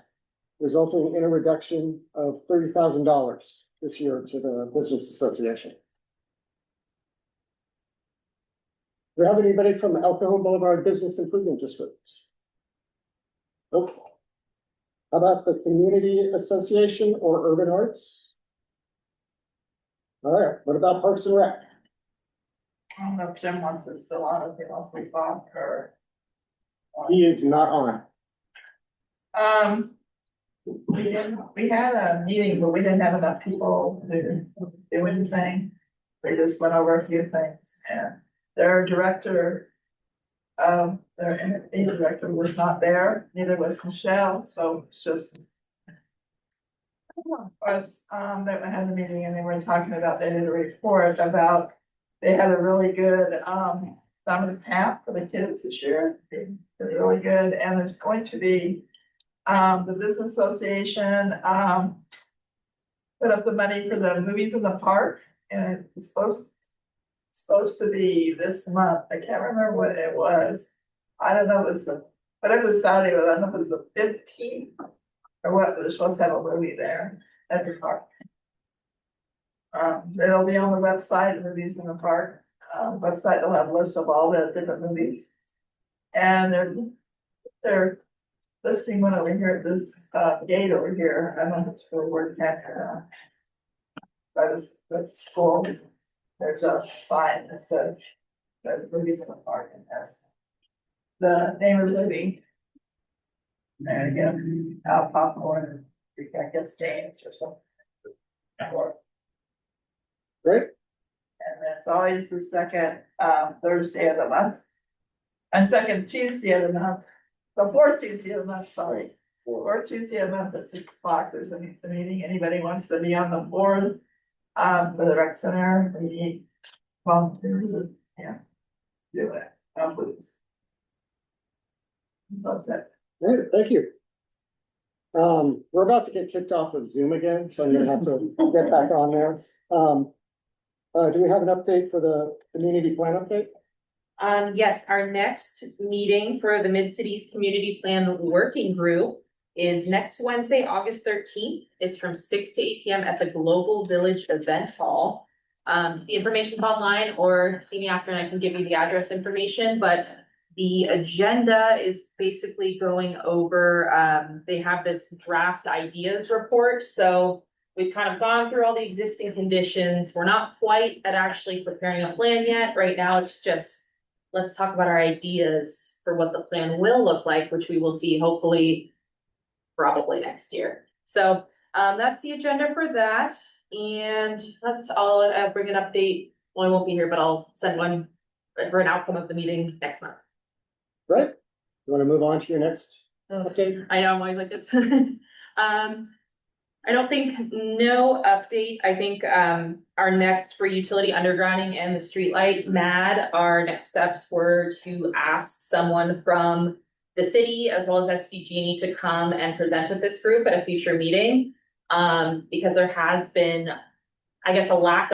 resulting in a reduction of $30,000 this year to the Business Association. Do we have anybody from El Cajon Boulevard Business Improvement District? Okay. How about the Community Association or Urban Arts? All right, what about Parks and Rec? I don't know if Jim wants to still on, if he wants to talk or. He is not on. We had a meeting, but we didn't have enough people to do anything. We just went over a few things, and their director, their entertainment director was not there, neither was Michelle, so it's just us, that had the meeting, and they were talking about, they did a report about, they had a really good, summer camp for the kids this year. It's really good, and there's going to be, the Business Association, put up the money for the movies in the park, and it's supposed to be this month. I can't remember what it was. I don't know, it was whatever the Saturday was, I don't know if it was the 15th or what, but they're supposed to have a movie there at the park. It'll be on the website, Movies in the Park. Website will have a list of all the different movies. And they're listing one over here at this gate over here. I don't know if it's for word camp or not. By the school, there's a sign that says that Movies in the Park, and has the name of the movie. And again, popcorn, I guess games or something. Great. And that's always the second Thursday of the month. And second Tuesday of the month. The fourth Tuesday of the month, sorry. Fourth Tuesday of the month at 6 o'clock, there's a meeting. Anybody wants to be on the board for the rec center, we need volunteers, yeah. Do it, please. So that's it. Great, thank you. We're about to get kicked off of Zoom again, so I'm gonna have to get back on there. Do we have an update for the community plan update? Yes, our next meeting for the Mid-Cities Community Plan Working Group is next Wednesday, August 13th. It's from 6 to 8 p.m. at the Global Village Event Hall. The information's online, or see me after and I can give you the address information, but the agenda is basically going over, they have this draft ideas report. So we've kind of gone through all the existing conditions. We're not quite at actually preparing a plan yet. Right now, it's just, let's talk about our ideas for what the plan will look like, which we will see hopefully probably next year. So that's the agenda for that. And that's all. I'll bring an update. Well, I won't be here, but I'll send one for an outcome of the meeting next month. Right. You want to move on to your next update? I know, I'm always like this. I don't think, no update. I think our next for utility undergrounding and the streetlight MAD, our next steps were to ask someone from the city as well as SDG&E to come and present at this group at a future meeting. Because there has been, I guess, a lack